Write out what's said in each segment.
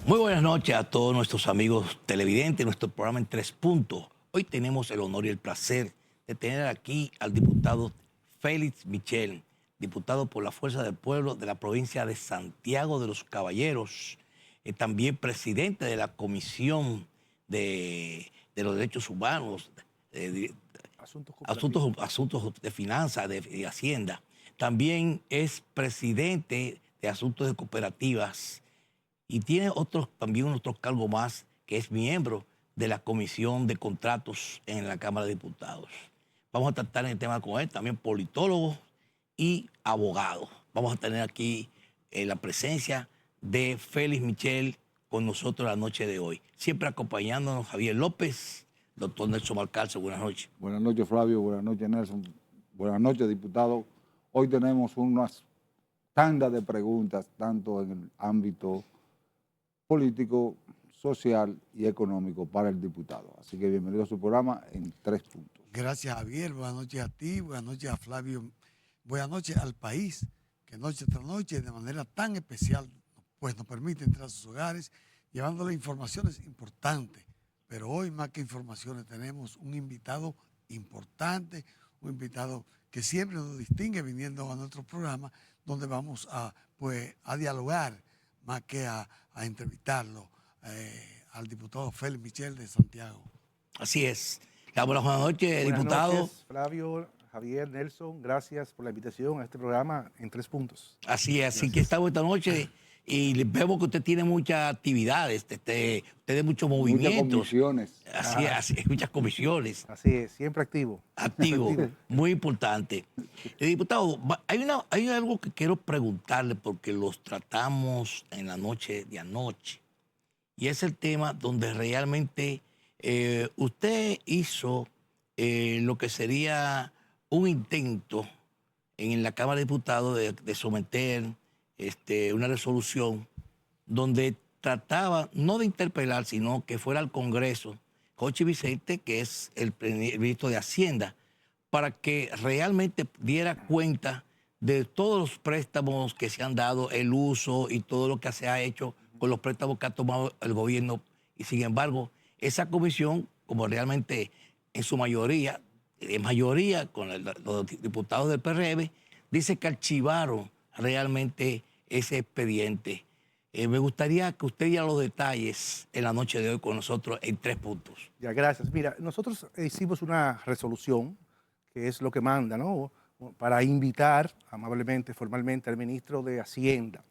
Muy buenas noches a todos nuestros amigos televidentes, nuestro programa en 3 puntos. Hoy tenemos el honor y el placer de tener aquí al diputado Félix Michel, diputado por la Fuerza del Pueblo de la provincia de Santiago de los Caballeros, también presidente de la Comisión de los Derechos Humanos, asuntos de finanzas, de Hacienda. También es presidente de Asuntos de Cooperativas y tiene también otro cargo más, que es miembro de la Comisión de Contratos en la Cámara de Diputados. Vamos a tratar el tema con él, también politólogo y abogado. Vamos a tener aquí la presencia de Félix Michel con nosotros la noche de hoy. Siempre acompañándonos Javier López, doctor Nelson Balcarce. Buenas noches. Buenas noches, Flavio. Buenas noches, Nelson. Buenas noches, diputado. Hoy tenemos unas tandas de preguntas, tanto en el ámbito político, social y económico para el diputado. Así que bienvenido a su programa en 3 puntos. Gracias, Javier. Buenas noches a ti, buenas noches a Flavio, buenas noches al país, que noche tras noche, de manera tan especial, pues nos permite entrar a sus hogares, llevándole informaciones importantes. Pero hoy, más que informaciones, tenemos un invitado importante, un invitado que siempre nos distingue viniendo a nuestro programa, donde vamos a dialogar, más que a entrevistarlo, al diputado Félix Michel de Santiago. Así es. Buenas noches, buenas diputado. Noches, Flavio, Javier, Nelson, gracias por la invitación a este programa en 3 puntos. Así es, así que estamos esta noche y vemos que usted tiene muchas actividades, usted tiene muchos movimientos. Muchas comisiones. Así es, muchas comisiones. Así es, siempre activo. Activo, muy importante. Diputado, hay algo que quiero preguntarle porque los tratamos en la noche de anoche. Y es el tema donde realmente usted hizo lo que sería un intento en la Cámara de Diputados de someter una resolución donde trataba no de interpelar, sino que fuera al Congreso Jochi Vicente, que es el ministro de Hacienda, para que realmente diera cuenta de todos los préstamos que se han dado, el uso y todo lo que se ha hecho con los préstamos que ha tomado el gobierno. Y sin embargo, esa comisión, como realmente en su mayoría, con los diputados del PRM, dice que archivaron realmente ese expediente. Me gustaría que usted diera los detalles en la noche de hoy con nosotros en 3 puntos. Ya, gracias. Mira, nosotros hicimos una resolución, que es lo que manda, ¿no?, para invitar amablemente, formalmente al ministro de Hacienda.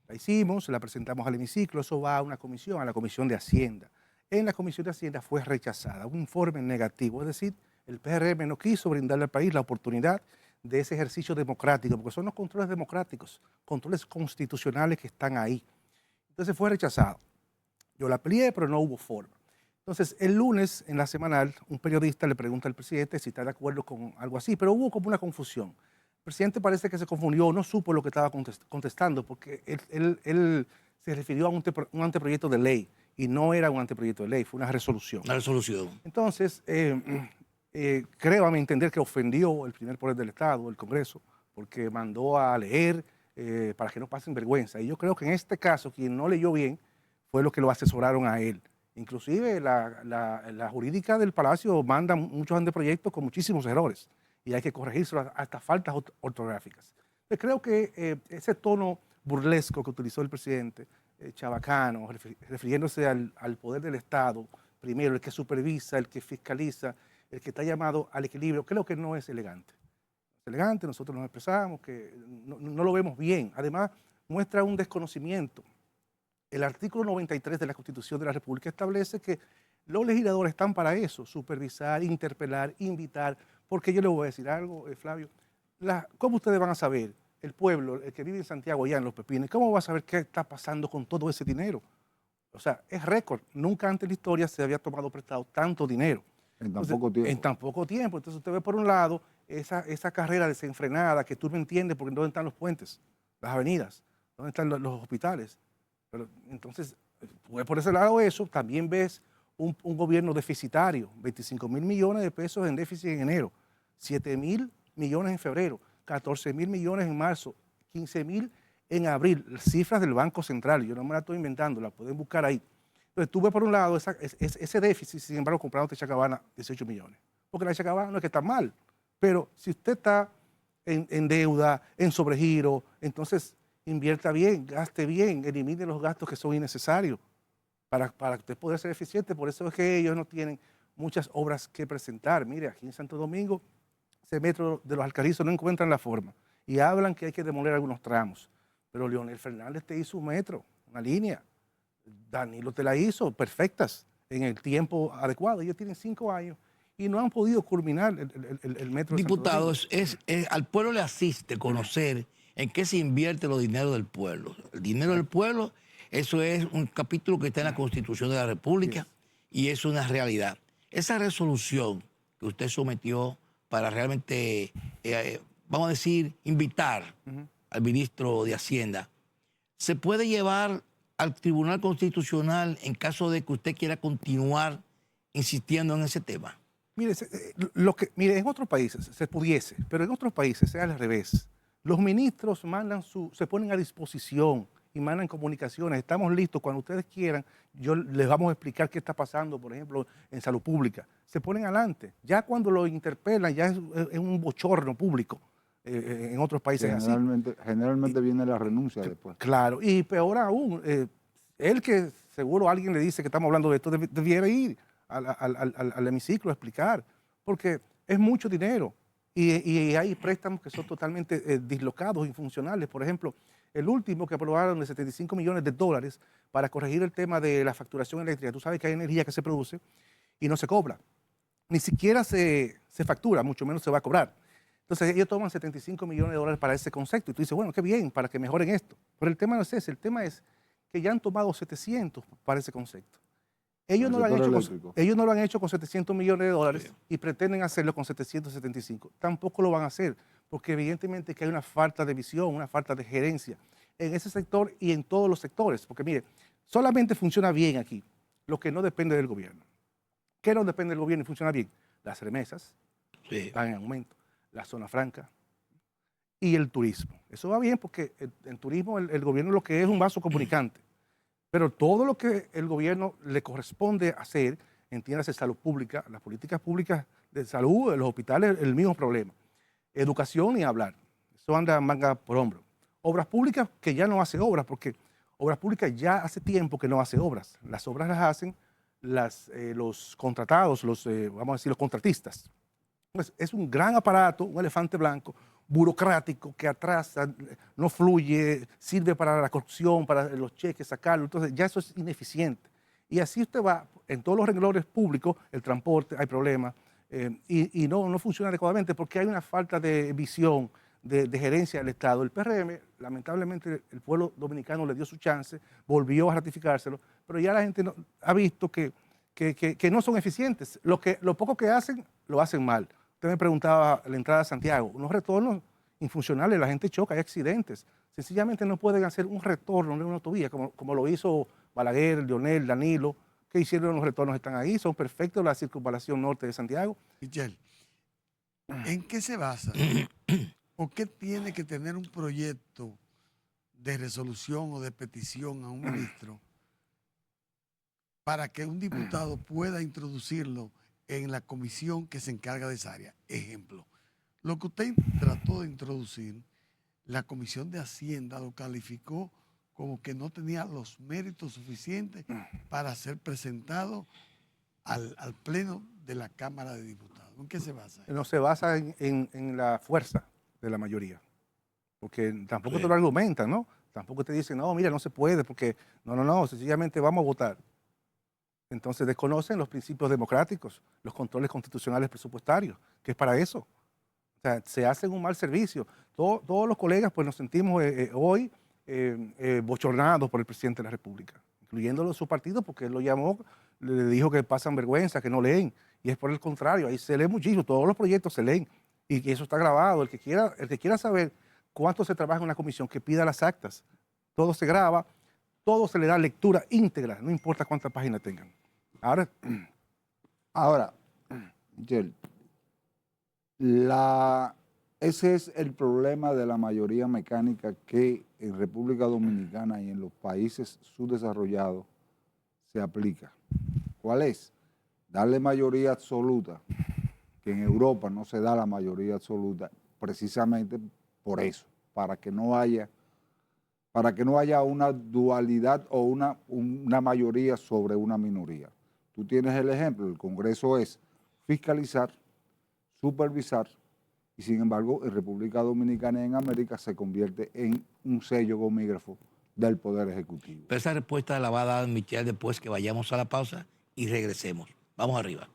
La hicimos, la presentamos al hemiciclo, eso va a una comisión, a la Comisión de Hacienda. En la Comisión de Hacienda fue rechazada, un informe negativo, es decir, el PRM no quiso brindarle al país la oportunidad de ese ejercicio democrático, porque son los controles democráticos, controles constitucionales que están ahí. Entonces fue rechazado. Yo la peleé, pero no hubo forma. Entonces, el lunes, en la semanal, un periodista le pregunta al presidente si está de acuerdo con algo así, pero hubo como una confusión. El presidente parece que se confundió, no supo lo que estaba contestando, porque él se refirió a un anteproyecto de ley, y no era un anteproyecto de ley, fue una resolución. Una resolución. Entonces, creo a mi entender que ofendió el primer poder del Estado, el Congreso, porque mandó a leer para que no pasen vergüenza. Y yo creo que en este caso, quien no leyó bien fue los que lo asesoraron a él. Inclusive la jurídica del Palacio manda muchos anteproyectos con muchísimos errores y hay que corregirlos hasta faltas ortográficas. Yo creo que ese tono burlesco que utilizó el presidente, chabacano, refiriéndose al poder del Estado, primero, el que supervisa, el que fiscaliza, el que está llamado al equilibrio, creo que no es elegante. Es elegante, nosotros nos expresamos, que no lo vemos bien. Además, muestra un desconocimiento. El artículo 93 de la Constitución de la República establece que los legisladores están para eso, supervisar, interpelar, invitar, porque yo le voy a decir algo, Flavio, ¿cómo ustedes van a saber, el pueblo, el que vive en Santiago, allá en Los Pepines, cómo va a saber qué está pasando con todo ese dinero? O sea, es récord, nunca antes en la historia se había tomado prestado tanto dinero. En tan poco tiempo. En tan poco tiempo. Entonces usted ve por un lado esa carrera desenfrenada que tú no entiendes porque ¿dónde están los puentes, las avenidas? ¿Dónde están los hospitales? Pero, entonces, por ese lado eso, también ves un gobierno deficitario, 25.000 millones de pesos en déficit en enero, 7.000 millones en febrero, 14.000 millones en marzo, 15.000 en abril, las cifras del Banco Central, yo no me la estoy inventando, la pueden buscar ahí. Entonces tuve por un lado ese déficit, sin embargo, comprando Techacabana 18 millones. Porque la Techacabana no es que está mal, pero si usted está en deuda, en sobregiro, entonces invierta bien, gaste bien, elimine los gastos que son innecesarios para usted poder ser eficiente. Por eso es que ellos no tienen muchas obras que presentar. Mire, aquí en Santo Domingo, ese metro de los Alcarrizos no encuentran la forma y hablan que hay que demoler algunos tramos. Pero Leonel Fernández te hizo un metro, una línea. Danilo te la hizo, perfectas, en el tiempo adecuado. Ellos tienen 5 años y no han podido culminar el metro de Santo Domingo. Diputados, al pueblo le asiste conocer en qué se invierte los dineros del pueblo. El dinero del pueblo, eso es un capítulo que está en la Constitución de la República y es una realidad. Esa resolución que usted sometió para realmente, vamos a decir, invitar al ministro de Hacienda, ¿se puede llevar al Tribunal Constitucional en caso de que usted quiera continuar insistiendo en ese tema? Mire, mire, en otros países se pudiese, pero en otros países es al revés. Los ministros se ponen a disposición y mandan comunicaciones. Estamos listos cuando ustedes quieran. Yo les vamos a explicar qué está pasando, por ejemplo, en salud pública. Se ponen adelante. Ya cuando lo interpelan, ya es un bochorno público. En otros países Generalmente viene la renuncia después. Claro, y peor aún, él que seguro alguien le dice que estamos hablando de esto, debiera ir al hemiciclo a explicar, porque es mucho dinero y hay préstamos que son totalmente dislocados, infuncionales. Por ejemplo, el último que aprobaron de 75 millones de dólares para corregir el tema de la facturación eléctrica. Tú sabes que hay energía que se produce y no se cobra. Ni siquiera se factura, mucho menos se va a cobrar. Entonces ellos toman 75 millones de dólares para ese concepto y tú dices, bueno, qué bien, para que mejoren esto. Pero el tema no es ese, el tema es que ya han tomado 700 para ese concepto. Ellos no lo han hecho con 700 millones de dólares y pretenden hacerlo con 775. Tampoco lo van a hacer, porque evidentemente que hay una falta de visión, una falta de gerencia en ese sector y en todos los sectores. Porque mire, solamente funciona bien aquí lo que no depende del gobierno. ¿Qué no depende del gobierno y funciona bien? Las remesas están en aumento, la zona franca y el turismo. Eso va bien porque en turismo el gobierno lo que es un vaso comunicante. Pero todo lo que el gobierno le corresponde hacer, entiéndase salud pública, las políticas públicas de salud, de los hospitales, el mismo problema. Educación ni hablar. Eso anda manga por hombro. Obras públicas que ya no hace obras, porque obras públicas ya hace tiempo que no hace obras. Las obras las hacen los contratados, vamos a decir, los contratistas. Pues es un gran aparato, un elefante blanco, burocrático, que atrasa, no fluye, sirve para la corrupción, para los cheques, sacarlo. Entonces ya eso es ineficiente. Y así usted va, en todos los renglones públicos, el transporte, hay problemas, y no funciona adecuadamente porque hay una falta de visión, de gerencia del Estado. El PRM, lamentablemente, el pueblo dominicano le dio su chance, volvió a ratificárselo, pero ya la gente ha visto que no son eficientes. Lo poco que hacen, lo hacen mal. Usted me preguntaba la entrada a Santiago, unos retornos infuncionales, la gente choca, hay accidentes. Sencillamente no pueden hacer un retorno de una autovía, como lo hizo Balaguer, Leonel, Danilo, que hicieron los retornos, están ahí, son perfectos, la circunvalación norte de Santiago. Michelle, ¿en qué se basa? ¿O qué tiene que tener un proyecto de resolución o de petición a un ministro para que un diputado pueda introducirlo en la comisión que se encarga de esa área? Ejemplo, lo que usted trató de introducir, la Comisión de Hacienda lo calificó como que no tenía los méritos suficientes para ser presentado al Pleno de la Cámara de Diputados. ¿En qué se basa? No se basa en la fuerza de la mayoría, porque tampoco te lo argumentan, ¿no? Tampoco te dicen, no, mira, no se puede, porque no, sencillamente vamos a votar. Entonces desconocen los principios democráticos, los controles constitucionales presupuestarios, que es para eso. O sea, se hacen un mal servicio. Todos los colegas pues nos sentimos hoy bochornados por el presidente de la República, incluyéndolo en su partido, porque él lo llamó, le dijo que pasan vergüenza, que no leen. Y es por el contrario, ahí se lee muchísimo, todos los proyectos se leen. Y eso está grabado. El que quiera saber cuánto se trabaja en una comisión, que pida las actas. Todo se graba, todo se le da lectura íntegra, no importa cuántas páginas tengan. Ahora, Michelle, la ese es el problema de la mayoría mecánica que en República Dominicana y en los países subdesarrollados se aplica. ¿Cuál es? Darle mayoría absoluta, que en Europa no se da la mayoría absoluta, precisamente por eso, para que no haya una dualidad o una mayoría sobre una minoría. Tú tienes el ejemplo, el Congreso es fiscalizar, supervisar, y sin embargo en República Dominicana y en América se convierte en un sello gomígrafo del Poder Ejecutivo. Pero esa respuesta la va a dar Michelle después que vayamos a la pausa y regresemos. Vamos arriba.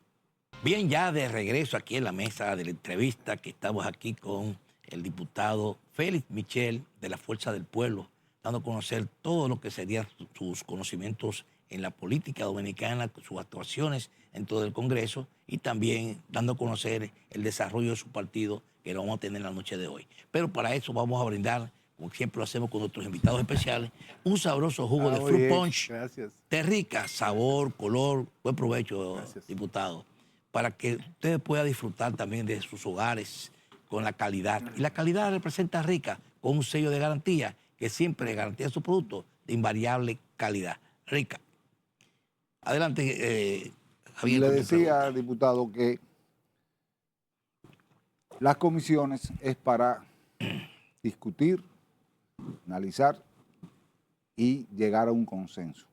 Bien, ya de regreso aquí en la mesa de la entrevista, que estamos aquí con el diputado Félix Michel de la Fuerza del Pueblo, dando a conocer todo lo que serían sus conocimientos en la política dominicana, sus actuaciones en todo el Congreso y también dando a conocer el desarrollo de su partido que lo vamos a tener la noche de hoy. Pero para eso vamos a brindar, como siempre lo hacemos con nuestros invitados especiales, un sabroso jugo de Fruit Punch. Gracias. Terrica, sabor, color, buen provecho, Gracias. diputado, para que ustedes puedan disfrutar también de sus hogares con la calidad. Y la calidad representa Rica, con un sello de garantía que siempre garantiza su producto de invariable calidad. Rica. Adelante, Javier. Le con tu decía, pregunta. diputado, que las comisiones es para discutir, analizar y llegar a un consenso.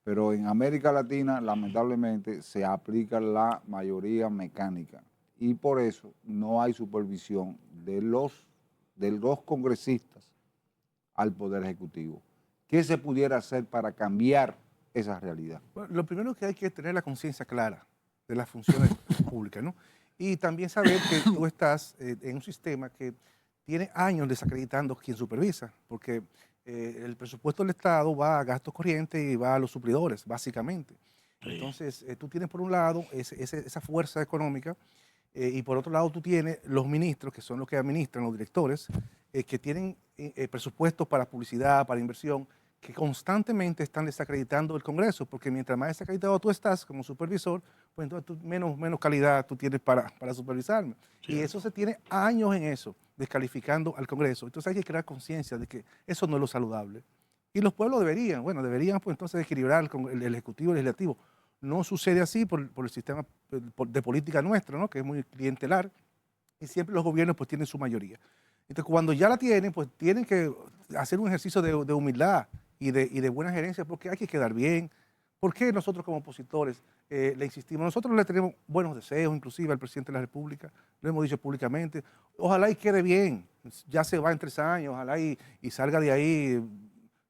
Pero en América Latina, lamentablemente, se aplica la mayoría mecánica y por eso no hay supervisión de los congresistas al Poder Ejecutivo. ¿Qué se pudiera hacer para cambiar esa realidad? Bueno, lo primero que hay que tener la conciencia clara de las funciones públicas, ¿no? Y también saber que tú estás en un sistema que tiene años desacreditando quien supervisa, porque el presupuesto del Estado va a gastos corrientes y va a los suplidores, básicamente. Sí. Entonces, tú tienes por un lado esa fuerza económica y por otro lado tú tienes los ministros, que son los que administran, los directores, que tienen presupuestos para publicidad, para inversión, que constantemente están desacreditando el Congreso, porque mientras más desacreditado tú estás como supervisor, pues entonces tú menos calidad tú tienes para supervisarme. Sí. Y eso se tiene años en eso, descalificando al Congreso. Entonces hay que crear conciencia de que eso no es lo saludable. Y los pueblos deberían pues entonces equilibrar el Ejecutivo y el Legislativo. No sucede así por el sistema de política nuestro, ¿no? Que es muy clientelar, y siempre los gobiernos pues tienen su mayoría. Entonces cuando ya la tienen, pues tienen que hacer un ejercicio de humildad y de buena gerencia, porque hay que quedar bien. ¿Por qué nosotros como opositores le insistimos? Nosotros le tenemos buenos deseos, inclusive al presidente de la República, lo hemos dicho públicamente, ojalá y quede bien, ya se va en 3 años, ojalá y salga de ahí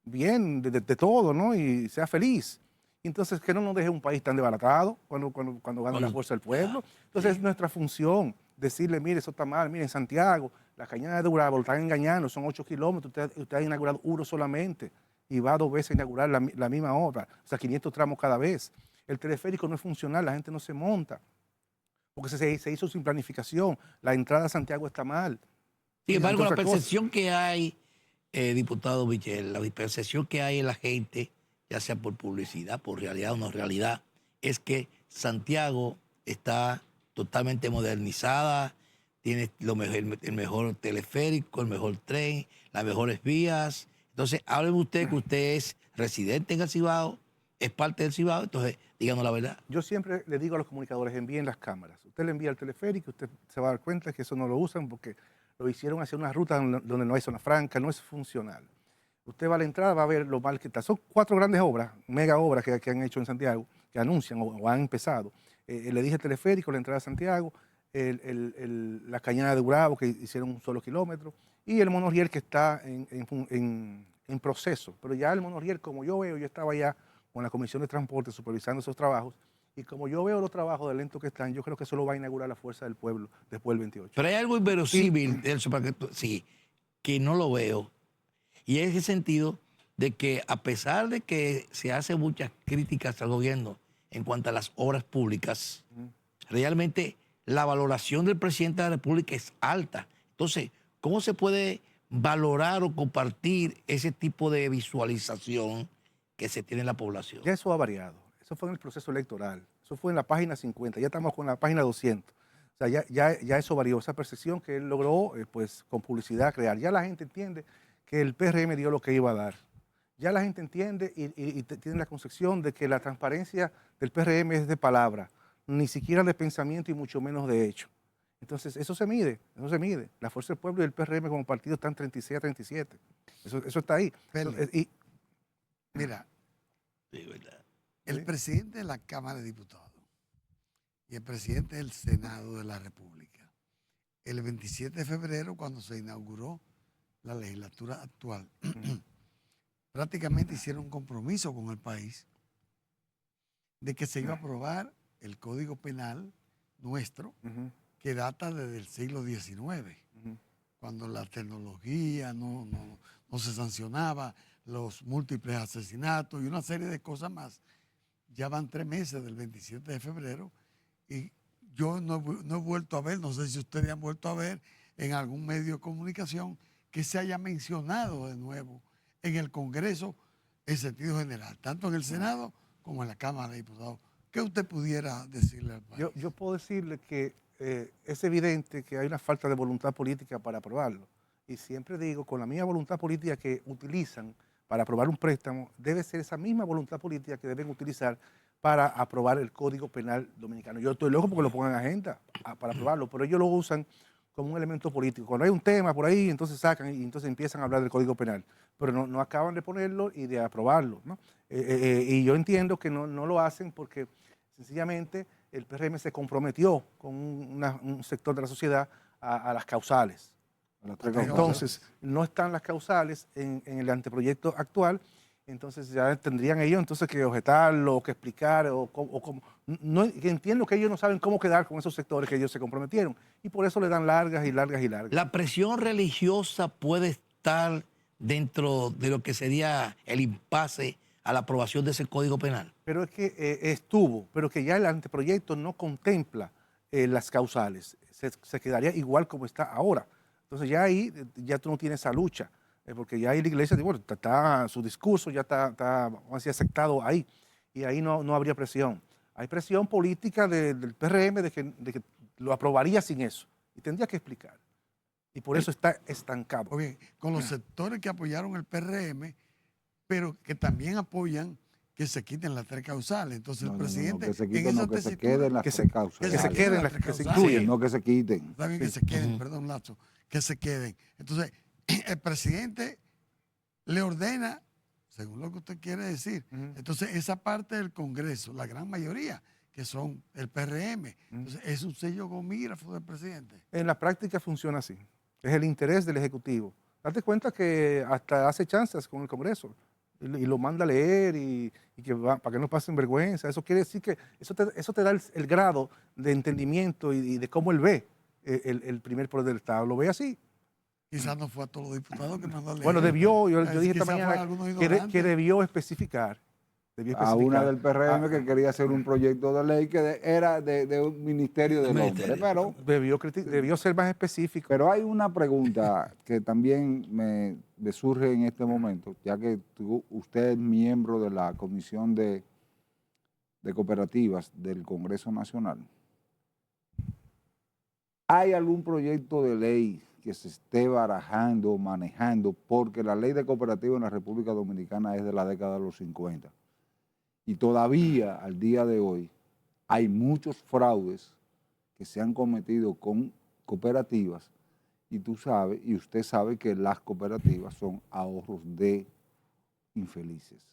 bien, de todo, ¿no? Y sea feliz. Entonces, que no nos deje un país tan desbaratado cuando gana la fuerza del pueblo. Entonces, es nuestra función decirle, mire, eso está mal, mire, en Santiago, la cañada de Gurabo, lo están engañando, son 8 kilómetros, usted ha inaugurado uno solamente y va 2 veces a inaugurar la misma obra, o sea, 500 tramos cada vez. El teleférico no es funcional, la gente no se monta, porque se hizo sin planificación, la entrada a Santiago está mal. Sin embargo, la Otra cosa. percepción que hay, diputado Michel, la percepción que hay en la gente, ya sea por publicidad, por realidad o no realidad, es que Santiago está totalmente modernizada, tiene el mejor teleférico, el mejor tren, las mejores vías. Entonces, hábleme usted que usted es residente en el Cibao, es parte del Cibao, entonces díganos la verdad. Yo siempre le digo a los comunicadores, envíen las cámaras. Usted le envía el teleférico, usted se va a dar cuenta que eso no lo usan porque lo hicieron hacia una ruta donde no hay zona franca, no es funcional. Usted va a la entrada, va a ver lo mal que está. Son 4 grandes obras, mega obras que han hecho en Santiago, que anuncian o han empezado. Le dije el teleférico, la entrada a Santiago, la cañada de Gurabo, que hicieron un solo kilómetro, y el monorriel que está en proceso. Pero ya el monorriel, como yo veo, yo estaba ya con la Comisión de Transporte supervisando esos trabajos, y como yo veo los trabajos de lento que están, yo creo que eso lo va a inaugurar la Fuerza del Pueblo después del 28. Pero hay algo inverosímil, Nelson, para que sí, que no lo veo. Y es el sentido de que a pesar de que se hacen muchas críticas al gobierno en cuanto a las obras públicas, realmente la valoración del presidente de la República es alta. Entonces, ¿cómo se puede valorar o compartir ese tipo de visualización que se tiene en la población? Ya eso ha variado. Eso fue en el proceso electoral. Eso fue en la página 50. Ya estamos con la página 200. O sea, ya eso varió, esa percepción que él logró, pues con publicidad crear. Ya la gente entiende que el PRM dio lo que iba a dar. Ya la gente entiende y tiene la concepción de que la transparencia del PRM es de palabra, ni siquiera de pensamiento y mucho menos de hecho. Entonces, eso se mide, eso se mide. La Fuerza del Pueblo y el PRM como partido están 36 a 37. Eso está ahí. Félix, mira, Sí, ¿verdad? el presidente de la Cámara de Diputados y el presidente del Senado de la República, el 27 de febrero, cuando se inauguró la legislatura actual, prácticamente hicieron un compromiso con el país de que se iba a aprobar el Código Penal nuestro, que data desde el siglo XIX, cuando la tecnología no se sancionaba, los múltiples asesinatos y una serie de cosas más. Ya van 3 meses del 27 de febrero y yo no he vuelto a ver, no sé si ustedes han vuelto a ver en algún medio de comunicación que se haya mencionado de nuevo en el Congreso en sentido general, tanto en el Senado como en la Cámara de Diputados. ¿Qué usted pudiera decirle al país? Yo puedo decirle que es evidente que hay una falta de voluntad política para aprobarlo. Y siempre digo, con la misma voluntad política que utilizan para aprobar un préstamo, debe ser esa misma voluntad política que deben utilizar para aprobar el Código Penal dominicano. Yo estoy loco porque lo pongan en agenda para aprobarlo, pero ellos lo usan como un elemento político. Cuando hay un tema por ahí, entonces sacan y entonces empiezan a hablar del Código Penal, pero no acaban de ponerlo y de aprobarlo, ¿no? Y yo entiendo que no lo hacen porque sencillamente el PRM se comprometió con un sector de la sociedad a las causales. Entonces, no están las causales en el anteproyecto actual, entonces ya tendrían ellos entonces que objetarlo, que explicar, entiendo que ellos no saben cómo quedar con esos sectores que ellos se comprometieron, y por eso le dan largas y largas y largas. La presión religiosa puede estar dentro de lo que sería el impasse a la aprobación de ese Código Penal. Pero es que estuvo, pero que ya el anteproyecto no contempla las causales, se quedaría igual como está ahora. Entonces ya ahí, ya tú no tienes esa lucha, porque ya ahí la iglesia, bueno, su discurso ya está vamos a decir, aceptado ahí, y ahí no habría presión. Hay presión política del PRM de que lo aprobaría sin eso, y tendría que explicar. Y por eso está estancado. Oye, con los sectores que apoyaron el PRM, pero que también apoyan que se quiten las 3 causales. Entonces el presidente... que se quiten, no, que se queden las 3 causales. Que se queden las que se causales. incluyen. No que se quiten. Está bien que se queden, perdón, Lazo, que se queden. Entonces, el presidente le ordena, según lo que usted quiere decir, entonces esa parte del Congreso, la gran mayoría, que son el PRM, entonces es un sello gomígrafo del presidente. En la práctica funciona así. Es el interés del Ejecutivo. Date cuenta que hasta hace chanzas con el Congreso y lo manda a leer y que para que no pasen vergüenza. Eso quiere decir que eso te da el grado de entendimiento y de cómo él ve el primer poder del Estado. Lo ve así. Quizás no fue a todos los diputados que mandó a leer. Bueno, yo dije esta Quizás mañana fue que debió especificar. A una del PRM que quería hacer un proyecto de ley que era de un ministerio del hombre, pero debió ser más específico. Pero hay una pregunta que también me surge en este momento, ya que usted es miembro de la Comisión de Cooperativas del Congreso Nacional. ¿Hay algún proyecto de ley que se esté barajando, manejando? Porque la ley de cooperativas en la República Dominicana es de la década de los 50. Y todavía, al día de hoy, hay muchos fraudes que se han cometido con cooperativas y usted sabe que las cooperativas son ahorros de infelices.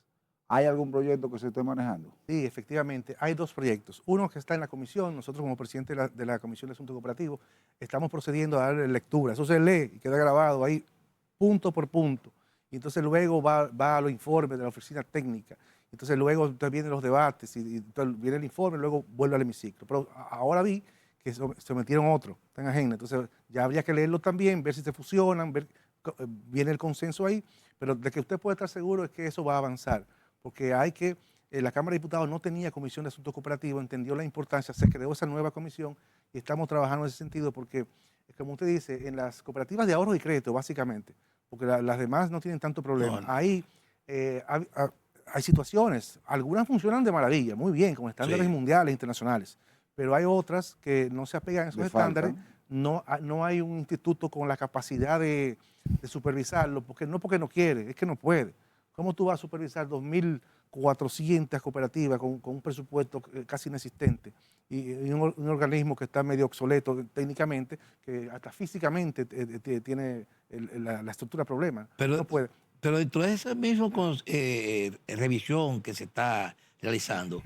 ¿Hay algún proyecto que se esté manejando? Sí, efectivamente, hay 2 proyectos. Uno que está en la comisión, nosotros como presidente de la Comisión de Asuntos Cooperativos estamos procediendo a darle lectura. Eso se lee y queda grabado ahí punto por punto. Y entonces luego va a los informes de la oficina técnica. Entonces luego vienen los debates y viene el informe, luego vuelve al hemiciclo. Pero ahora vi que se metieron otro, está en agenda. Entonces ya habría que leerlo también, ver si se fusionan, viene el consenso ahí. Pero de que usted puede estar seguro es que eso va a avanzar. Porque la Cámara de Diputados no tenía comisión de asuntos cooperativos, entendió la importancia, se creó esa nueva comisión y estamos trabajando en ese sentido porque, como usted dice, en las cooperativas de ahorro y crédito, básicamente, porque las demás no tienen tanto problema. No. Ahí hay situaciones, algunas funcionan de maravilla, muy bien, con estándares mundiales, internacionales, pero hay otras que no se apegan a esos Le estándares. faltan. No hay un instituto con la capacidad de supervisarlo, porque no quiere, es que no puede. ¿Cómo tú vas a supervisar 2.400 cooperativas con un presupuesto casi inexistente y un organismo que está medio obsoleto técnicamente, que hasta físicamente tiene la estructura problema? Pero, No puede. pero dentro de esa misma revisión que se está realizando,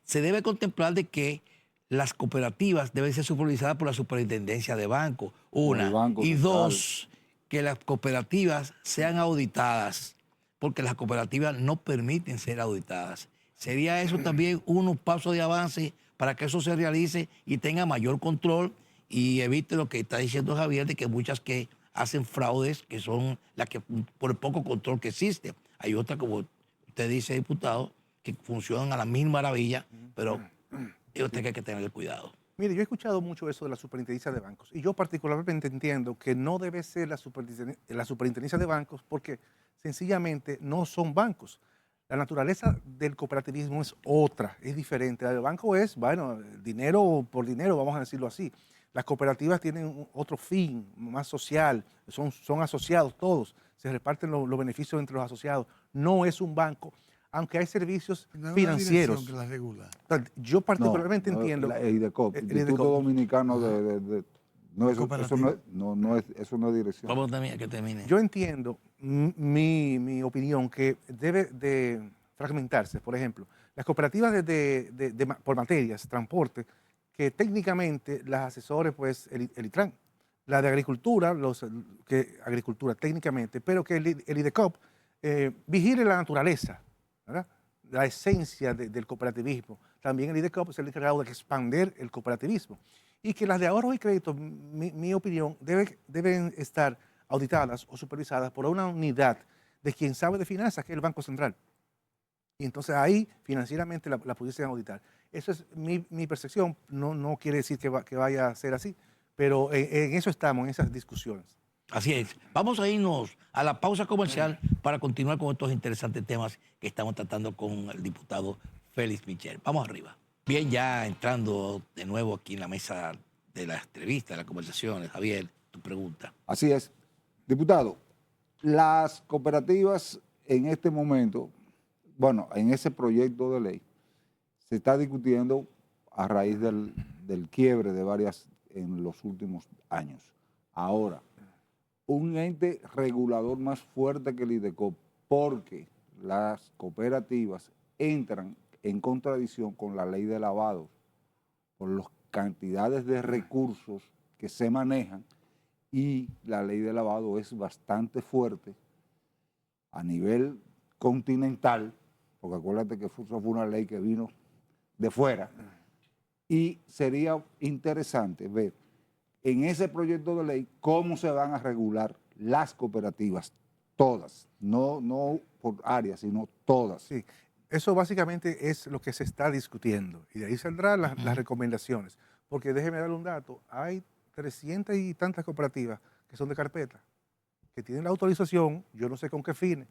se debe contemplar de que las cooperativas deben ser supervisadas por la superintendencia de bancos, Por el una. Banco Y Central. dos, que las cooperativas sean auditadas, porque las cooperativas no permiten ser auditadas. ¿Sería eso también unos pasos de avance para que eso se realice y tenga mayor control y evite lo que está diciendo Javier, de que muchas que hacen fraudes, que son las que por el poco control que existe? Hay otras, como usted dice, diputado, que funcionan a la misma maravilla, pero ellos tienen que tener cuidado. Mire, yo he escuchado mucho eso de la superintendencia de bancos y yo particularmente entiendo que no debe ser la superintendencia de bancos porque sencillamente no son bancos. La naturaleza del cooperativismo es otra, es diferente. La del banco es, bueno, dinero por dinero, vamos a decirlo así. Las cooperativas tienen otro fin, más social, son asociados todos, se reparten los beneficios entre los asociados. No es un banco, aunque hay servicios No es una financieros. dirección que la regula. Yo particularmente No, entiendo. El IDECOP, el Instituto IDECOP. Dominicano no, eso Cooperativa. eso no es dirección. Vamos también a que termine. Yo entiendo mi opinión que debe de fragmentarse. Por ejemplo, las cooperativas por materias, transporte, que técnicamente las asesores, pues, el ITRAN. La de agricultura, agricultura técnicamente, pero que el IDECOP vigile la naturaleza, ¿verdad? La esencia del cooperativismo. También el IDECOP es el encargado de expandir el cooperativismo. Y que las de ahorros y créditos, mi opinión, deben estar auditadas o supervisadas por una unidad de quien sabe de finanzas, que es el Banco Central. Y entonces ahí financieramente la pudiesen auditar. Esa es mi percepción, no quiere decir que vaya a ser así, pero en eso estamos, en esas discusiones. Así es. Vamos a irnos a la pausa comercial para continuar con estos interesantes temas que estamos tratando con el diputado Félix Michel. Vamos arriba. Bien, ya entrando de nuevo aquí en la mesa de la entrevista, de las conversaciones. Javier, tu pregunta. Así es. Diputado, las cooperativas en este momento, bueno, en ese proyecto de ley, se está discutiendo a raíz del quiebre de varias en los últimos años. Ahora, un ente regulador más fuerte que el IDECOP, porque las cooperativas entran en contradicción con la ley de lavado por las cantidades de recursos que se manejan, y la ley de lavado es bastante fuerte a nivel continental, porque acuérdate que eso fue una ley que vino de fuera, y sería interesante ver en ese proyecto de ley cómo se van a regular las cooperativas, todas, no por áreas, sino todas. Sí, eso básicamente es lo que se está discutiendo y de ahí saldrán las recomendaciones. Porque déjeme darle un dato, hay 300 y tantas cooperativas que son de carpeta, que tienen la autorización, yo no sé con qué fines,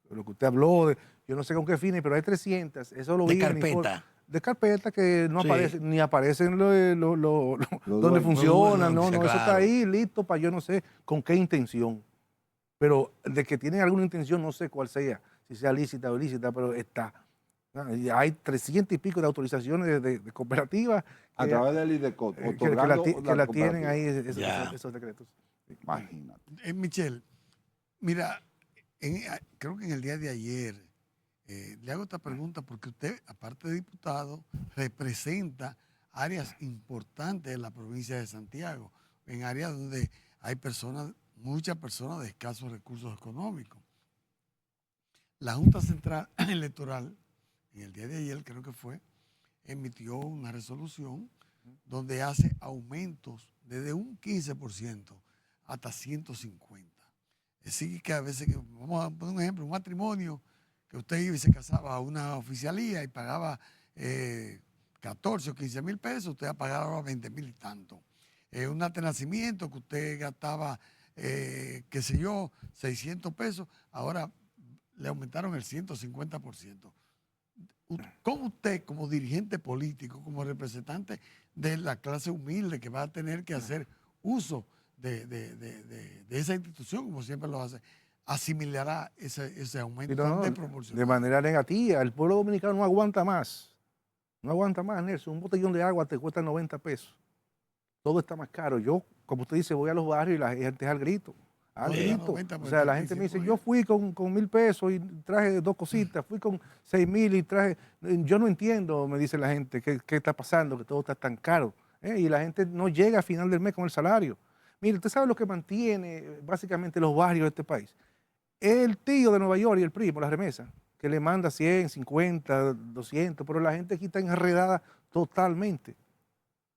lo que usted habló, yo no sé con qué fines, pero hay 300, eso lo De vi en el informe. carpeta. De carpeta que no Sí. aparecen, ni aparecen donde dueños. funcionan, Los dueños, eso está claro. ahí listo para yo no sé con qué intención. Pero de que tienen alguna intención, no sé cuál sea, si sea lícita o ilícita, pero está. Y hay 300 y pico de autorizaciones de cooperativas A través del IDECOP, que otorgando la tienen cooperativa. ahí Ya. esos decretos. Imagínate. Michelle, mira, creo que en el día de ayer le hago esta pregunta porque usted, aparte de diputado, representa áreas importantes de la provincia de Santiago, en áreas donde hay muchas personas de escasos recursos económicos. La Junta Central Electoral, en el día de ayer creo que fue, emitió una resolución donde hace aumentos desde un 15% hasta 150%. Es decir, que a veces, vamos a poner un ejemplo, un matrimonio que usted iba y se casaba a una oficialía y pagaba 14 o 15 mil pesos, usted pagaba 20 mil y tanto. Un acta de nacimiento que usted gastaba, qué sé yo, 600 pesos, ahora le aumentaron el 150%. ¿cómo usted, como dirigente político, como representante de la clase humilde que va a tener que hacer uso de esa institución, como siempre lo hace, asimilará ese aumento Sí, no, tan no, de desproporcionado? manera negativa. El pueblo dominicano no aguanta más. No aguanta más, Nelson. Un botellón de agua te cuesta 90 pesos. Todo está más caro. Yo, como usted dice, voy a los barrios y la gente es al grito. Al No diga grito. 90 O porque sea, está la aquí gente me dice, 5 yo días. fui con 1.000 pesos y traje 2 cositas, fui con 6.000 y traje... Yo no entiendo, me dice la gente, qué está pasando, que todo está tan caro. Y la gente no llega a final del mes con el salario. Mire, usted sabe lo que mantiene básicamente los barrios de este país. El tío de Nueva York y el primo, la remesa, que le manda 100, 50, 200, pero la gente aquí está enredada totalmente.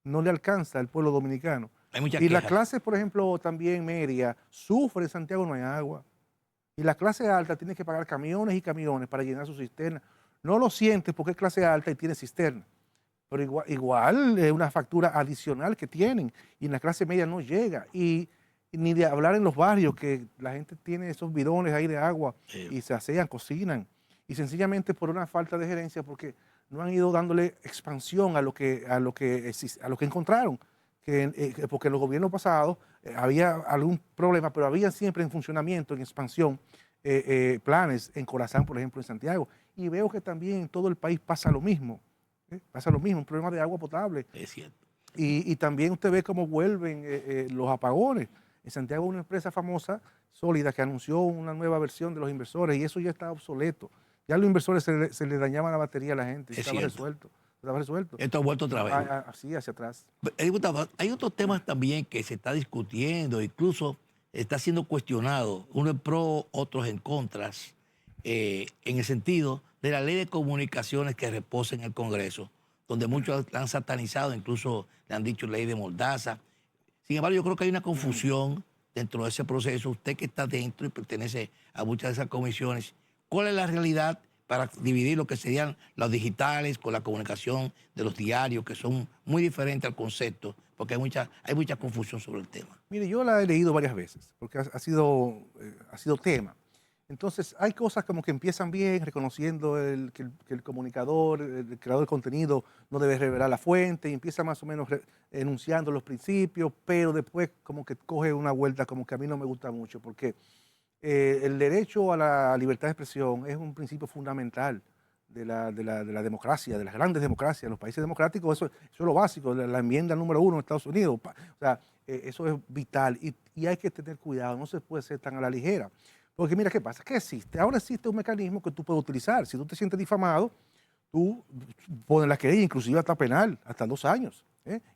No le alcanza al pueblo dominicano. Hay muchas Y la quejas. clase, por ejemplo, también media, sufre, en Santiago no hay agua. Y la clase alta tiene que pagar camiones y camiones para llenar su cisterna. No lo siente porque es clase alta y tiene cisterna. Pero igual es una factura adicional que tienen. Y en la clase media no llega. Y ni de hablar en los barrios, que la gente tiene esos bidones ahí de agua y se asean, cocinan. Y sencillamente por una falta de gerencia, porque no han ido dándole expansión a lo que encontraron. Porque en los gobiernos pasados había algún problema, pero había siempre en funcionamiento, en expansión, planes en Corazán, por ejemplo, en Santiago. Y veo que también en todo el país pasa lo mismo. Pasa lo mismo, un problema de agua potable. Es cierto. Y también usted ve cómo vuelven los apagones. En Santiago hay una empresa famosa, sólida, que anunció una nueva versión de los inversores y eso ya está obsoleto. Ya a los inversores se le dañaba la batería a la gente, Es estaba cierto. resuelto. Estaba resuelto. Esto ha vuelto otra vez. Así, hacia atrás. Diputado, hay otros temas también que se está discutiendo, incluso está siendo cuestionado, uno en pro, otros en contras, en el sentido de la ley de comunicaciones que reposa en el Congreso, donde muchos la han satanizado, incluso le han dicho ley de Mordaza. Sin embargo, yo creo que hay una confusión dentro de ese proceso. Usted que está dentro y pertenece a muchas de esas comisiones, ¿cuál es la realidad para dividir lo que serían los digitales con la comunicación de los diarios, que son muy diferentes al concepto, porque hay mucha confusión sobre el tema? Mire, yo la he leído varias veces, porque ha sido tema. Entonces, hay cosas como que empiezan bien, reconociendo que el comunicador, el creador de contenido, no debe revelar la fuente, y empieza más o menos enunciando los principios, pero después como que coge una vuelta como que a mí no me gusta mucho, porque el derecho a la libertad de expresión es un principio fundamental de la democracia, de las grandes democracias, los países democráticos, eso es lo básico, la enmienda número 1 en Estados Unidos. O sea, eso es vital y hay que tener cuidado, no se puede ser tan a la ligera. Porque mira qué pasa, ¿qué existe? Ahora existe un mecanismo que tú puedes utilizar. Si tú te sientes difamado, tú pones la querella, inclusive hasta penal, hasta 2 años.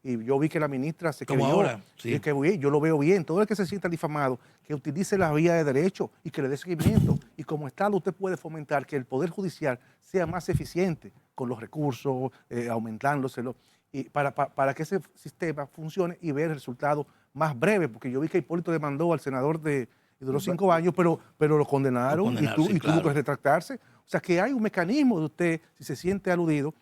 Y yo vi que la ministra se Como querelló, ahora, sí. yo lo veo bien. Todo el que se sienta difamado, que utilice la vía de derecho y que le dé seguimiento. Y como Estado usted puede fomentar que el Poder Judicial sea más eficiente con los recursos, aumentándoselo, y para que ese sistema funcione y ver el resultado más breve. Porque yo vi que Hipólito demandó al senador y duró 5 años, pero lo condenaron, Lo condenaron, sí, y tuvo claro. que retractarse. O sea que hay un mecanismo de usted, si se siente aludido,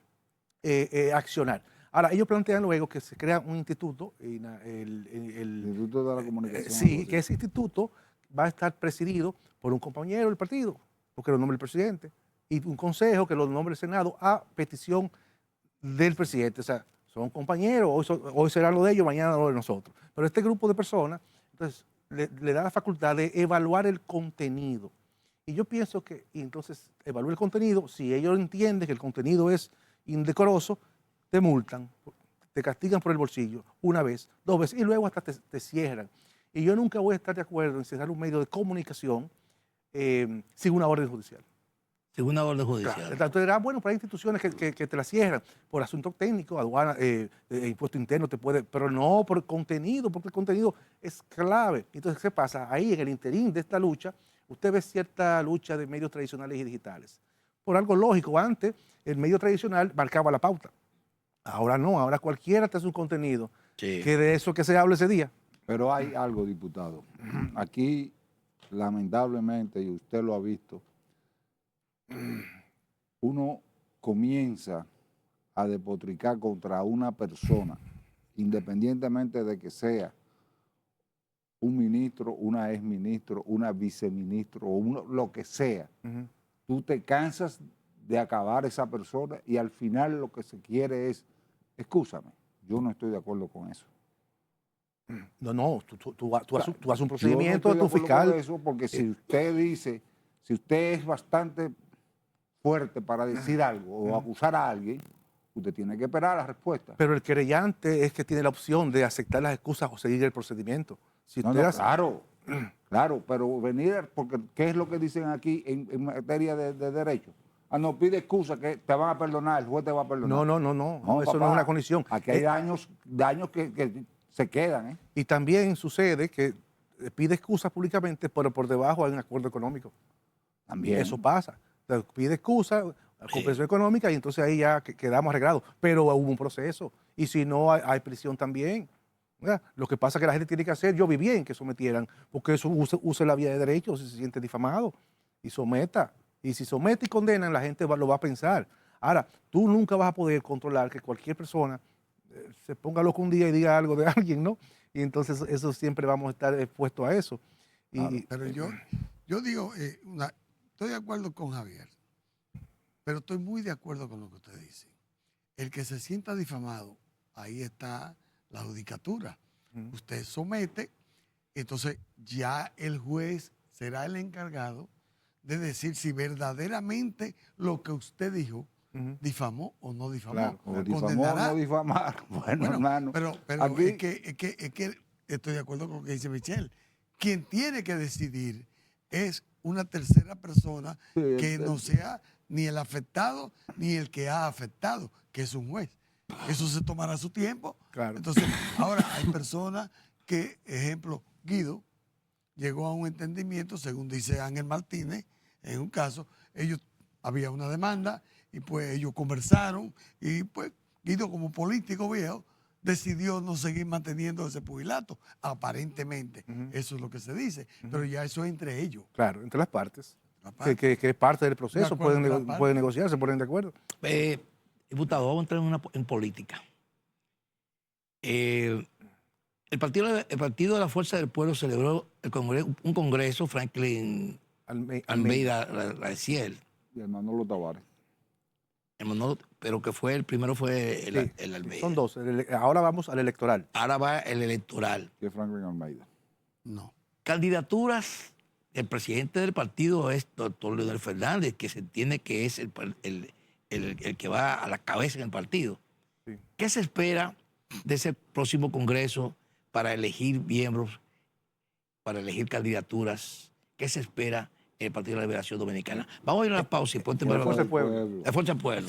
accionar. Ahora, ellos plantean luego que se crea un instituto, El Instituto de la Comunicación. sí, que ese instituto va a estar presidido por un compañero del partido, porque lo nombra el presidente, y un consejo que lo nombre el Senado a petición del presidente. O sea, son compañeros, hoy será lo de ellos, mañana lo de nosotros. Pero este grupo de personas, entonces, le da la facultad de evaluar el contenido. Y yo pienso que, y entonces, evalúa el contenido, si ellos entienden que el contenido es indecoroso, te multan, te castigan por el bolsillo una vez, 2 veces, y luego hasta te cierran. Y yo nunca voy a estar de acuerdo en cerrar un medio de comunicación sin una orden judicial. Según una orden Claro, judicial. entonces dirá, bueno, pero hay instituciones que te la cierran por asuntos técnicos, aduana, impuesto interno, pero no por contenido, porque el contenido es clave. Entonces, ¿qué pasa? Ahí en el interín de esta lucha, usted ve cierta lucha de medios tradicionales y digitales. Por algo lógico, antes el medio tradicional marcaba la pauta. Ahora no, ahora cualquiera te hace un contenido Sí. que de eso que se habla ese día. Pero hay algo, diputado. Aquí, lamentablemente, y usted lo ha visto, uno comienza a despotricar contra una persona, independientemente de que sea un ministro, una exministro, una viceministro o lo que sea. Ujú. Tú te cansas de acabar esa persona y al final lo que se quiere es, excúsame, yo no estoy de acuerdo con eso. No, tú haces un Yo procedimiento no a estoy tu de acuerdo fiscal. con eso porque si usted dice, si usted es bastante fuerte para decir algo o acusar a alguien, usted tiene que esperar la respuesta. Pero el querellante es que tiene la opción de aceptar las excusas o seguir el procedimiento. Si No, usted no, hace- claro, claro, pero venir, porque ¿qué es lo que dicen aquí en materia de derecho? Ah, no, pide excusa que te van a perdonar, el juez te va a perdonar. No, eso no papá, es una condición. Aquí hay daños que se quedan, ¿eh? Y también sucede que pide excusas públicamente, pero por debajo hay un acuerdo económico. También. Eso pasa. Entonces, pide excusa, compensación económica y entonces ahí ya quedamos arreglados. Pero hubo un proceso. Y si no, hay prisión también. ¿Verdad? Lo que pasa es que la gente tiene que hacer, yo vi bien que sometieran, porque eso use la vía de derecho si se siente difamado y someta. Y si somete y condenan, la gente lo va a pensar. Ahora, tú nunca vas a poder controlar que cualquier persona se ponga loco un día y diga algo de alguien, ¿no? Y entonces eso siempre vamos a estar expuestos a eso. Pero yo digo, estoy de acuerdo con Javier, pero estoy muy de acuerdo con lo que usted dice. El que se sienta difamado, ahí está la judicatura. Usted somete, entonces ya el juez será el encargado de decir si verdaderamente lo que usted dijo difamó o no difamó. Claro, O difamó o Condenará. no difamar. Bueno, hermano. Pero aquí, es que estoy de acuerdo con lo que dice Michelle. Quien tiene que decidir es una tercera persona Sí, que no sea ni el afectado ni el que ha afectado, que es un juez. Eso se tomará su tiempo. Claro. Entonces, ahora hay personas que, ejemplo, Guido llegó a un entendimiento, según dice Ángel Martínez, en un caso, había una demanda y pues ellos conversaron y pues Guido como político viejo decidió no seguir manteniendo ese pugilato, aparentemente. Eso es lo que se dice, pero ya eso es entre ellos. Claro, entre las partes, La parte. que es parte del proceso, De acuerdo, pueden, la parte. pueden negociar, se ponen de acuerdo. Diputado, vamos a entrar en política. El partido de la Fuerza del Pueblo celebró un congreso, Franklin Almeida la decía él, y el Manolo Tavares. pero que fue el primero fue el Sí, Almeida. son dos. Ahora vamos al electoral. Ahora va el electoral. Que es Franklin Almeida. No. Candidaturas, el presidente del partido es doctor Leonel Fernández, que se entiende que es el que va a la cabeza en el partido. Sí. ¿Qué se espera de ese próximo congreso para elegir miembros, para elegir candidaturas? ¿Qué se espera en el Partido de la Liberación Dominicana? Vamos a ir a una pausa y ponte La Fuerza del Pueblo. La Fuerza del Pueblo.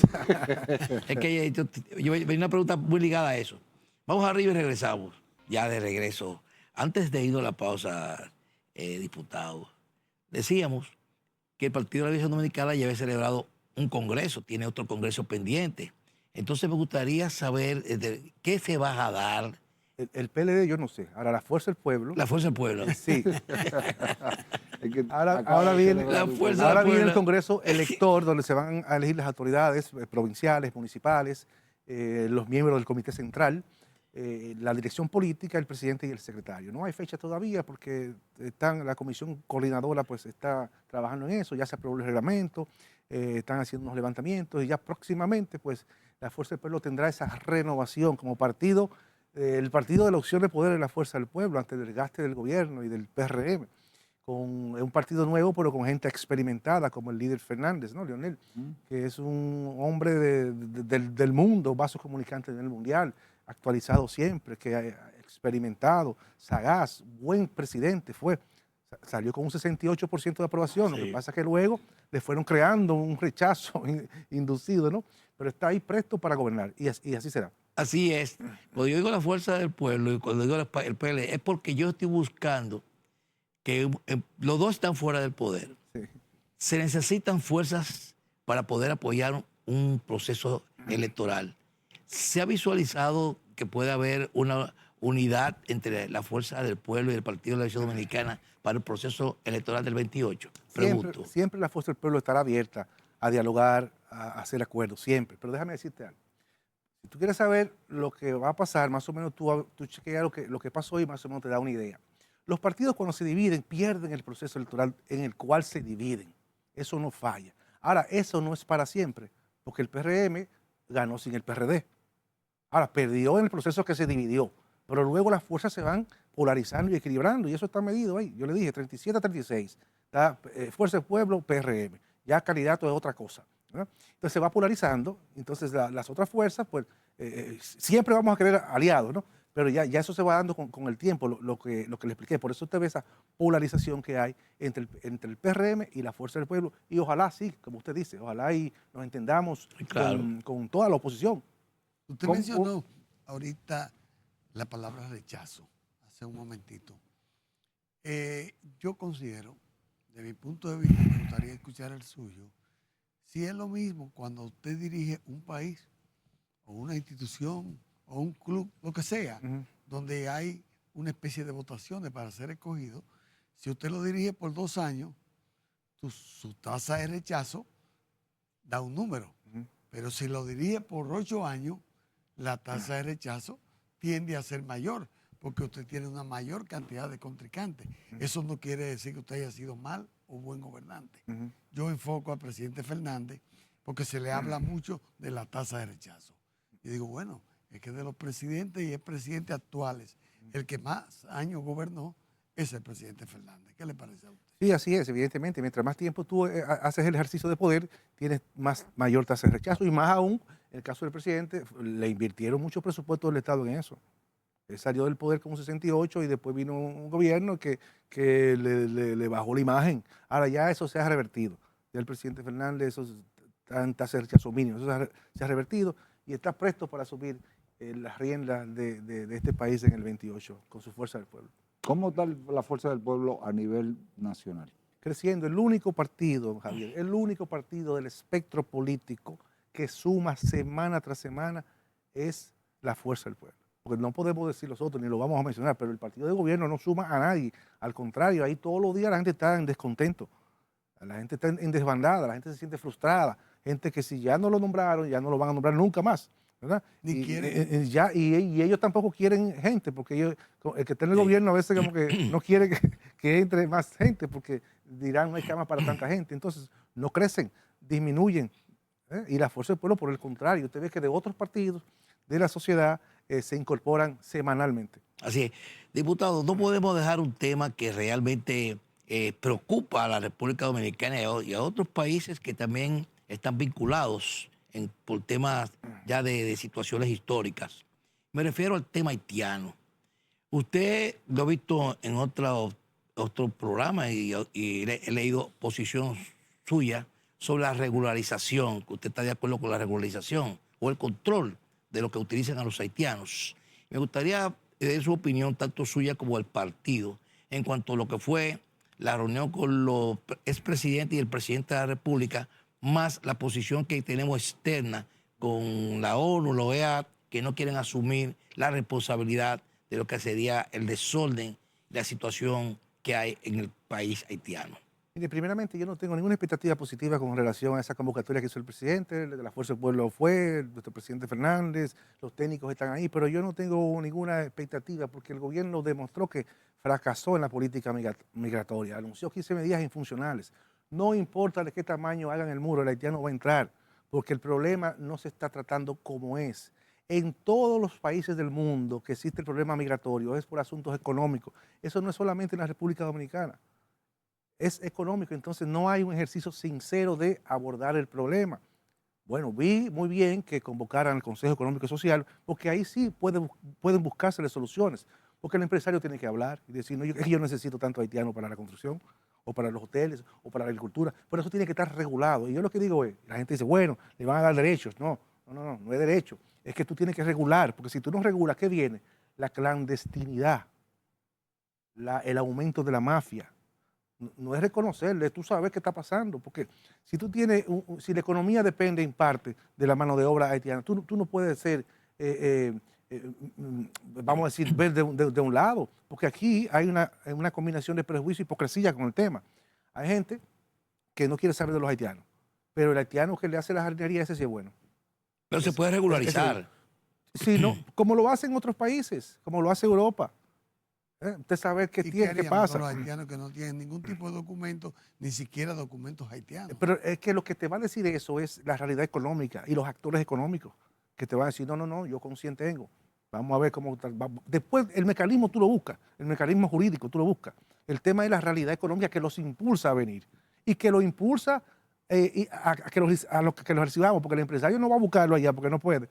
Es que yo venía una pregunta muy ligada a eso. Vamos arriba y regresamos. Ya de regreso. Antes de ir a la pausa, diputado, decíamos que el Partido de la Liberación Dominicana ya había celebrado un congreso, tiene otro congreso pendiente. Entonces me gustaría saber qué se va a dar. El PLD yo no sé. Ahora la Fuerza del Pueblo. La Fuerza del Pueblo. Sí. Es que Ahora acaba de viene, celebrar la un fuerza- ahora viene Puebla. el Congreso elector, donde se van a elegir las autoridades provinciales, municipales, los miembros del Comité Central, la dirección política, el presidente y el secretario. No hay fecha todavía porque la comisión coordinadora pues está trabajando en eso, ya se aprobó el reglamento, están haciendo unos levantamientos y ya próximamente pues la Fuerza del Pueblo tendrá esa renovación como partido, el partido de la opción de poder de la Fuerza del Pueblo ante el desgaste del gobierno y del PRM, con un partido nuevo pero con gente experimentada como el líder Fernández, ¿no? Leonel, que es un hombre del mundo, vaso comunicante a nivel mundial, actualizado siempre, que ha experimentado, sagaz, buen presidente fue. Salió con un 68% de aprobación, Sí. Lo que pasa es que luego le fueron creando un rechazo inducido, ¿no? Pero está ahí presto para gobernar y así será. Así es. Cuando yo digo la Fuerza del Pueblo y cuando digo el PLD, es porque yo estoy buscando que los dos están fuera del poder. Sí. Se necesitan fuerzas para poder apoyar un proceso electoral. ¿Se ha visualizado que puede haber una unidad entre la Fuerza del Pueblo y el Partido de la Liberación Dominicana para el proceso electoral del 28? Pregunto. Siempre la Fuerza del Pueblo estará abierta a dialogar, a hacer acuerdos, siempre. Pero déjame decirte algo. Si tú quieres saber lo que va a pasar, más o menos tú chequeas lo que pasó y más o menos te da una idea. Los partidos cuando se dividen pierden el proceso electoral en el cual se dividen. Eso no falla. Ahora, eso no es para siempre, porque el PRM ganó sin el PRD. Ahora, perdió en el proceso que se dividió, pero luego las fuerzas se van polarizando y equilibrando, y eso está medido ahí. Yo le dije, 37 a 36, está Fuerza del Pueblo, PRM. Ya candidato es otra cosa, ¿verdad? Entonces se va polarizando, entonces las otras fuerzas, pues, siempre vamos a querer aliados, ¿no? Pero ya eso se va dando con el tiempo, lo que le expliqué. Por eso usted ve esa polarización que hay entre el PRM y la Fuerza del Pueblo. Y ojalá, sí, como usted dice, ojalá y nos entendamos Claro. con toda la oposición. Usted mencionó ahorita la palabra rechazo, hace un momentito. Yo considero, de mi punto de vista, me gustaría escuchar el suyo, si es lo mismo cuando usted dirige un país o una institución o un club, lo que sea, donde hay una especie de votaciones para ser escogido, si usted lo dirige por 2 años, su tasa de rechazo da un número, pero si lo dirige por 8 años, la tasa de rechazo tiende a ser mayor, porque usted tiene una mayor cantidad de contrincantes. Eso no quiere decir que usted haya sido mal o buen gobernante. Yo enfoco al presidente Fernández porque se le habla mucho de la tasa de rechazo. Y digo, bueno, es que de los presidentes y expresidentes actuales, el que más años gobernó es el presidente Fernández. ¿Qué le parece a usted? Sí, así es, evidentemente. Mientras más tiempo tú haces el ejercicio de poder, tienes mayor tasa de rechazo y más aún, en el caso del presidente, le invirtieron mucho presupuesto del Estado en eso. Él salió del poder con 68 y después vino un gobierno que le bajó la imagen. Ahora ya eso se ha revertido. Ya el presidente Fernández, eso tasa de rechazo mínimo, eso se ha revertido y está presto para asumir las riendas de este país en el 28 con su Fuerza del Pueblo. ¿Cómo está la Fuerza del Pueblo a nivel nacional? Creciendo, el único partido, Javier, el único partido del espectro político que suma semana tras semana es la Fuerza del Pueblo. Porque no podemos decir los otros, ni lo vamos a mencionar, pero el partido de gobierno no suma a nadie. Al contrario, ahí todos los días la gente está en descontento, la gente está en desbandada, la gente se siente frustrada, gente que si ya no lo nombraron, ya no lo van a nombrar nunca más, ¿verdad? Ni quieren. Y ellos tampoco quieren gente, porque el que está en el gobierno a veces como que no quiere que entre más gente, porque dirán no hay cama para tanta gente. Entonces no crecen, disminuyen. Y la Fuerza del Pueblo, por el contrario, usted ve que de otros partidos de la sociedad se incorporan semanalmente. Así es. Diputado, no podemos dejar un tema que realmente preocupa a la República Dominicana y a otros países que también están vinculados por temas ya de situaciones históricas. Me refiero al tema haitiano. Usted lo ha visto en otro programa y he leído posición suya sobre la regularización, que usted está de acuerdo con la regularización o el control de lo que utilizan a los haitianos. Me gustaría su opinión, tanto suya como del partido, en cuanto a lo que fue la reunión con los expresidentes y el presidente de la República, más la posición que tenemos externa con la ONU, la OEA, que no quieren asumir la responsabilidad de lo que sería el desorden, la situación que hay en el país haitiano. Mire, primeramente, yo no tengo ninguna expectativa positiva con relación a esa convocatoria que hizo el presidente, de la Fuerza del Pueblo fue, nuestro presidente Fernández, los técnicos están ahí, pero yo no tengo ninguna expectativa porque el gobierno demostró que fracasó en la política migratoria, anunció 15 medidas infuncionales. No importa de qué tamaño hagan el muro, el haitiano va a entrar, porque el problema no se está tratando como es. En todos los países del mundo que existe el problema migratorio es por asuntos económicos. Eso no es solamente en la República Dominicana. Es económico, entonces no hay un ejercicio sincero de abordar el problema. Bueno, vi muy bien que convocaran al Consejo Económico y Social, porque ahí sí pueden buscarse soluciones, porque el empresario tiene que hablar y decir, no, yo necesito tanto haitiano para la construcción, o para los hoteles, o para la agricultura, pero eso tiene que estar regulado. Y yo lo que digo es, la gente dice, bueno, le van a dar derechos. No es derecho, es que tú tienes que regular, porque si tú no regulas, ¿qué viene? La clandestinidad, el aumento de la mafia. No es reconocerle, tú sabes qué está pasando, porque si tú tienes, si la economía depende en parte de la mano de obra haitiana, tú no puedes ser, vamos a decir, ver de un lado, porque aquí hay una combinación de prejuicio y hipocresía con el tema. Hay gente que no quiere saber de los haitianos, pero el haitiano que le hace la jardinería, ese sí es bueno. Pero se puede regularizar. Sí, no, como lo hacen otros países, como lo hace Europa. Usted sabe qué ¿Y tiene, qué haríamos con pasa. los haitianos que no tienen ningún tipo de documento, ni siquiera documentos haitianos? Pero es que lo que te va a decir eso es la realidad económica y los actores económicos que te van a decir, no, yo con 100 tengo. Vamos a ver cómo... Después el mecanismo tú lo buscas, el mecanismo jurídico tú lo buscas. El tema es la realidad económica que los impulsa a venir y que lo impulsa que los recibamos, porque el empresario no va a buscarlo allá porque no puede.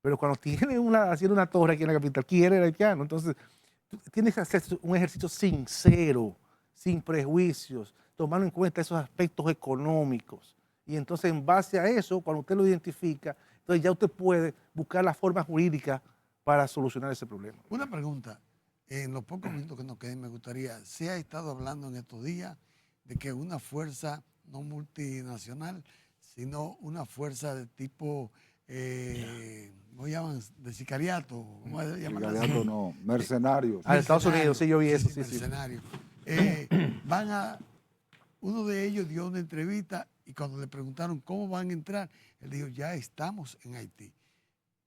Pero cuando tiene haciendo una torre aquí en la capital, quiere el haitiano. Entonces, tú tienes que hacer un ejercicio sincero, sin prejuicios, tomando en cuenta esos aspectos económicos. Y entonces, en base a eso, cuando usted lo identifica, entonces ya usted puede buscar la forma jurídica para solucionar ese problema. Una pregunta, en los pocos minutos que nos queden, me gustaría, se ha estado hablando en estos días de que una fuerza no multinacional, sino una fuerza de tipo, ¿cómo llaman? De sicariato. ¿Cómo se llaman? Sicariato no, mercenarios. Ah, de Estados Unidos, sí, yo vi eso, sí. Mercenarios. Uno de ellos dio una entrevista y cuando le preguntaron cómo van a entrar, él dijo, ya estamos en Haití.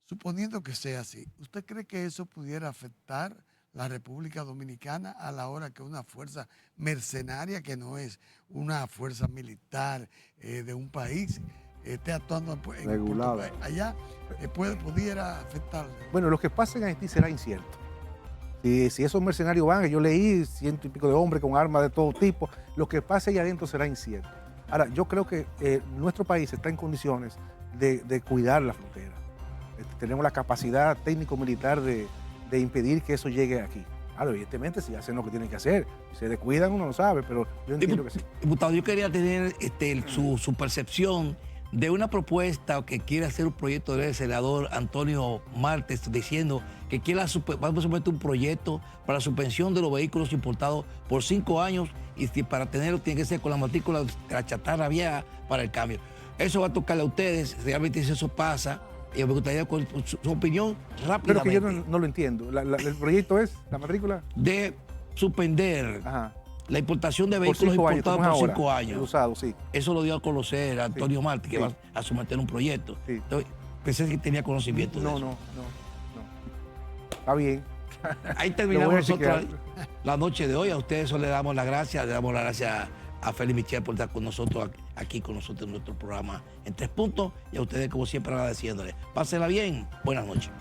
Suponiendo que sea así, ¿usted cree que eso pudiera afectar la República Dominicana a la hora que una fuerza mercenaria, que no es una fuerza militar de un país, esté actuando Regulada. allá, pudiera afectar? Bueno, lo que pasa en Haití será incierto. Si esos mercenarios van, yo leí 100 y pico de hombres con armas de todo tipo, lo que pase ahí adentro será incierto. Ahora, yo creo que nuestro país está en condiciones de cuidar la frontera. Tenemos la capacidad técnico-militar de impedir que eso llegue aquí. Ahora, evidentemente, si hacen lo que tienen que hacer, si se descuidan, uno lo sabe, pero yo entiendo que sí. Diputado, yo quería tener su percepción de una propuesta que quiere hacer un proyecto del senador Antonio Martes diciendo que vamos a someter un proyecto para la suspensión de los vehículos importados por 5 años y para tenerlo tiene que ser con la matrícula de la chatarra vieja para el cambio. Eso va a tocarle a ustedes, realmente si eso pasa, y me gustaría con su opinión rápidamente. Pero que yo no lo entiendo. El proyecto es, la matrícula, de suspender ajá, la importación de por vehículos 5 años, importados como es por ahora, 5 años. el usado, sí. Eso lo dio a conocer a Antonio Martí, que sí. va a someter un proyecto. Sí. Entonces, pensé que tenía conocimiento de eso. No. Está bien. Ahí Lo terminamos voy a nosotros chequear. la noche de hoy. A ustedes le damos las gracias. Le damos las gracias a Félix Michel por estar con nosotros aquí con nosotros en nuestro programa en 3 puntos. Y a ustedes, como siempre, agradeciéndoles. Pásenla bien. Buenas noches.